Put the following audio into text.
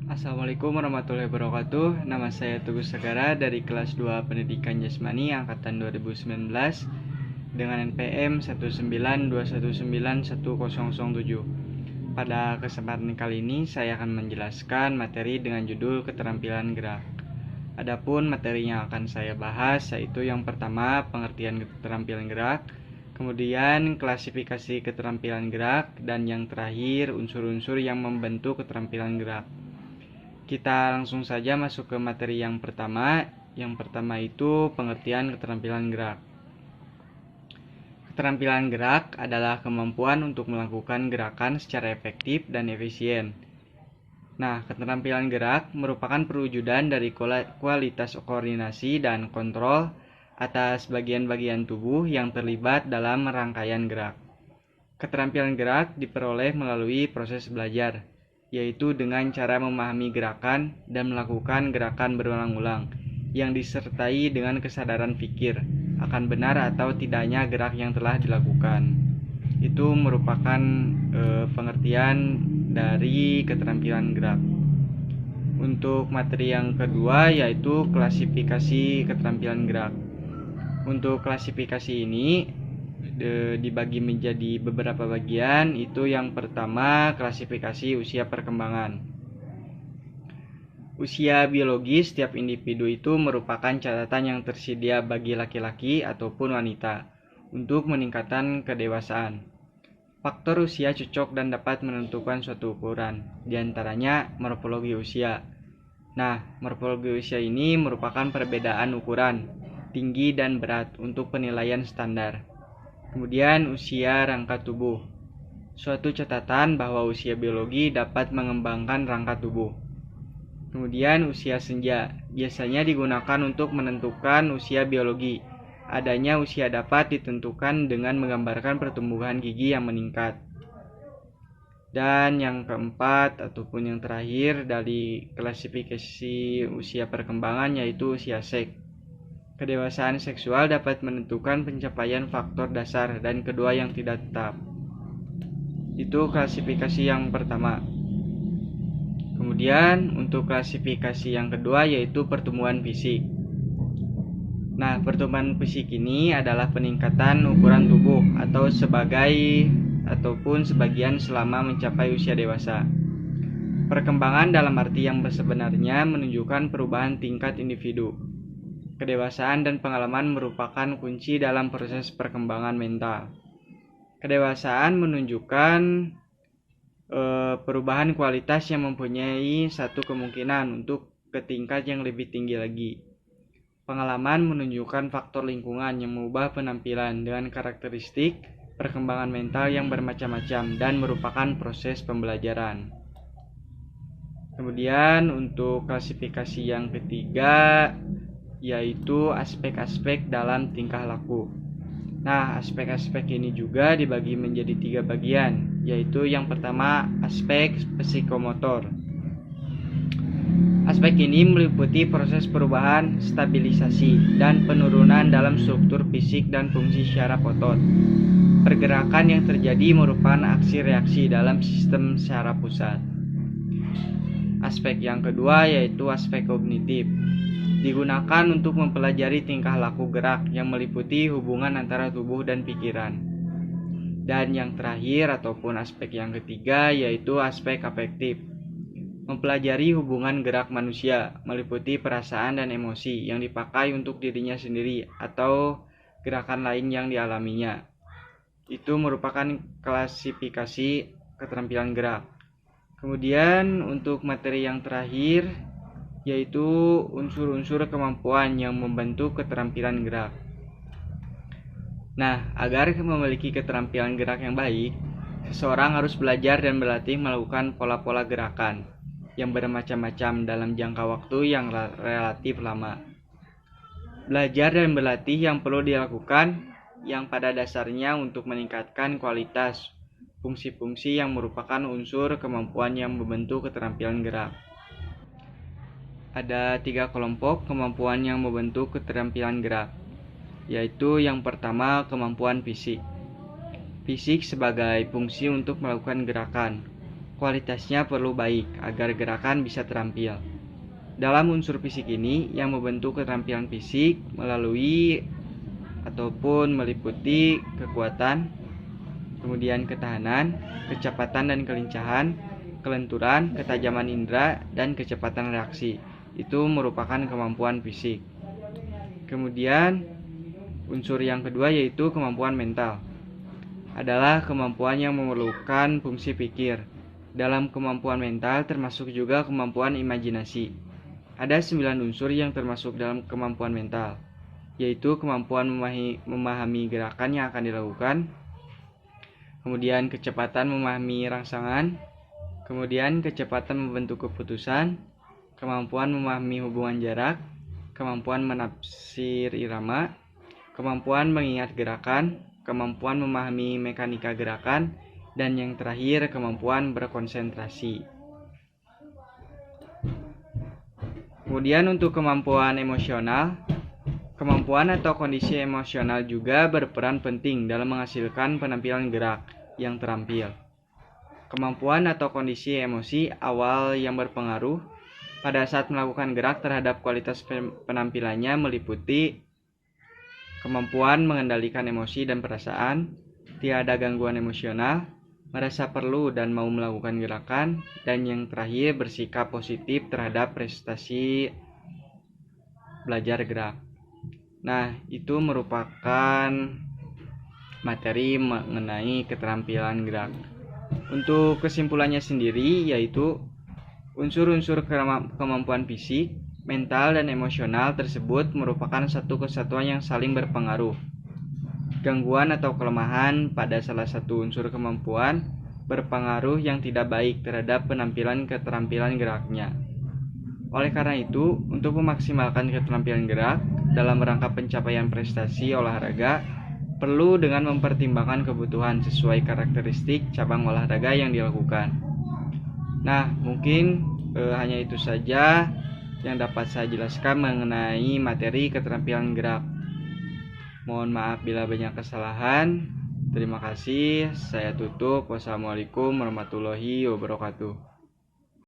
Assalamualaikum warahmatullahi wabarakatuh. Nama saya Teguh Sagara dari kelas 2 Pendidikan Jasmani angkatan 2019 dengan NPM 192191007. Pada kesempatan kali ini saya akan menjelaskan materi dengan judul keterampilan gerak. Adapun materi yang akan saya bahas yaitu yang pertama pengertian keterampilan gerak, kemudian klasifikasi keterampilan gerak, dan yang terakhir unsur-unsur yang membentuk keterampilan gerak. Kita langsung saja masuk ke materi yang pertama. Yang pertama itu pengertian keterampilan gerak. Keterampilan gerak adalah kemampuan untuk melakukan gerakan secara efektif dan efisien. Nah, keterampilan gerak merupakan perwujudan dari kualitas koordinasi dan kontrol atas bagian-bagian tubuh yang terlibat dalam rangkaian gerak. Keterampilan gerak diperoleh melalui proses belajar, yaitu dengan cara memahami gerakan dan melakukan gerakan berulang-ulang yang disertai dengan kesadaran pikir akan benar atau tidaknya gerak yang telah dilakukan. Itu merupakan pengertian dari keterampilan gerak. Untuk materi yang kedua yaitu klasifikasi keterampilan gerak. Untuk klasifikasi ini dibagi menjadi beberapa bagian. Itu yang pertama, klasifikasi usia perkembangan. Usia biologis setiap individu itu merupakan catatan yang tersedia bagi laki-laki ataupun wanita untuk meningkatkan kedewasaan. Faktor usia cocok dan dapat menentukan suatu ukuran, diantaranya morfologi usia. Nah, morfologi usia ini merupakan perbedaan ukuran, tinggi dan berat untuk penilaian standar. Kemudian usia rangka tubuh. Suatu catatan bahwa usia biologi dapat mengembangkan rangka tubuh. Kemudian usia senja. Biasanya digunakan untuk menentukan usia biologi. Adanya usia dapat ditentukan dengan menggambarkan pertumbuhan gigi yang meningkat. Dan yang keempat ataupun yang terakhir dari klasifikasi usia perkembangan yaitu usia seks. Kedewasaan seksual dapat menentukan pencapaian faktor dasar dan kedua yang tidak tetap. Itu klasifikasi yang pertama. Kemudian untuk klasifikasi yang kedua yaitu pertumbuhan fisik. Nah, pertumbuhan fisik ini adalah peningkatan ukuran tubuh ataupun sebagian selama mencapai usia dewasa. Perkembangan dalam arti yang sebenarnya menunjukkan perubahan tingkat individu. Kedewasaan dan pengalaman merupakan kunci dalam proses perkembangan mental. Kedewasaan menunjukkan perubahan kualitas yang mempunyai satu kemungkinan untuk ke tingkat yang lebih tinggi lagi. Pengalaman menunjukkan faktor lingkungan yang mengubah penampilan dengan karakteristik perkembangan mental yang bermacam-macam dan merupakan proses pembelajaran. Kemudian untuk klasifikasi yang ketiga yaitu aspek-aspek dalam tingkah laku. Nah, aspek-aspek ini juga dibagi menjadi 3 bagian, yaitu yang pertama aspek psikomotor. Aspek ini meliputi proses perubahan, stabilisasi, dan penurunan dalam struktur fisik dan fungsi syaraf otot. Pergerakan yang terjadi merupakan aksi reaksi dalam sistem syaraf pusat. Aspek yang kedua yaitu aspek kognitif. Digunakan untuk mempelajari tingkah laku gerak yang meliputi hubungan antara tubuh dan pikiran. Dan yang terakhir ataupun aspek yang ketiga yaitu aspek afektif. Mempelajari hubungan gerak manusia meliputi perasaan dan emosi yang dipakai untuk dirinya sendiri atau gerakan lain yang dialaminya. Itu merupakan klasifikasi keterampilan gerak. Kemudian untuk materi yang terakhir yaitu unsur-unsur kemampuan yang membentuk keterampilan gerak. Nah, agar memiliki keterampilan gerak yang baik, seseorang harus belajar dan berlatih melakukan pola-pola gerakan yang bermacam-macam dalam jangka waktu yang relatif lama. Belajar dan berlatih yang perlu dilakukan yang pada dasarnya untuk meningkatkan kualitas fungsi-fungsi yang merupakan unsur kemampuan yang membentuk keterampilan gerak. Ada 3 kelompok kemampuan yang membentuk keterampilan gerak, yaitu yang pertama kemampuan fisik. Fisik sebagai fungsi untuk melakukan gerakan. kualitasnya perlu baik agar gerakan bisa terampil. Dalam unsur fisik ini yang membentuk keterampilan fisik melalui ataupun meliputi kekuatan, kemudian ketahanan, kecepatan dan kelincahan, kelenturan, ketajaman indera, dan kecepatan reaksi. Itu merupakan kemampuan fisik. Kemudian unsur yang kedua yaitu kemampuan mental. Adalah kemampuan yang memerlukan fungsi pikir. Dalam kemampuan mental termasuk juga kemampuan imajinasi. Ada 9 unsur yang termasuk dalam kemampuan mental, yaitu kemampuan memahami gerakan yang akan dilakukan, kemudian kecepatan memahami rangsangan, kemudian kecepatan membentuk keputusan, kemampuan memahami hubungan jarak, kemampuan menafsir irama, kemampuan mengingat gerakan, kemampuan memahami mekanika gerakan, dan yang terakhir kemampuan berkonsentrasi. Kemudian untuk kemampuan emosional, kemampuan atau kondisi emosional juga berperan penting dalam menghasilkan penampilan gerak yang terampil. Kemampuan atau kondisi emosi awal yang berpengaruh pada saat melakukan gerak terhadap kualitas penampilannya meliputi kemampuan mengendalikan emosi dan perasaan, tiada gangguan emosional, merasa perlu dan mau melakukan gerakan, dan yang terakhir bersikap positif terhadap prestasi belajar gerak. Nah, itu merupakan materi mengenai keterampilan gerak. Untuk kesimpulannya sendiri yaitu unsur-unsur kemampuan fisik, mental, dan emosional tersebut merupakan satu kesatuan yang saling berpengaruh. Gangguan atau kelemahan pada salah satu unsur kemampuan berpengaruh yang tidak baik terhadap penampilan keterampilan geraknya. Oleh karena itu, untuk memaksimalkan keterampilan gerak dalam rangka pencapaian prestasi olahraga, perlu dengan mempertimbangkan kebutuhan sesuai karakteristik cabang olahraga yang dilakukan. Nah, mungkin hanya itu saja yang dapat saya jelaskan mengenai materi keterampilan gerak. Mohon maaf bila banyak kesalahan. Terima kasih. Saya tutup. Wassalamualaikum warahmatullahi wabarakatuh.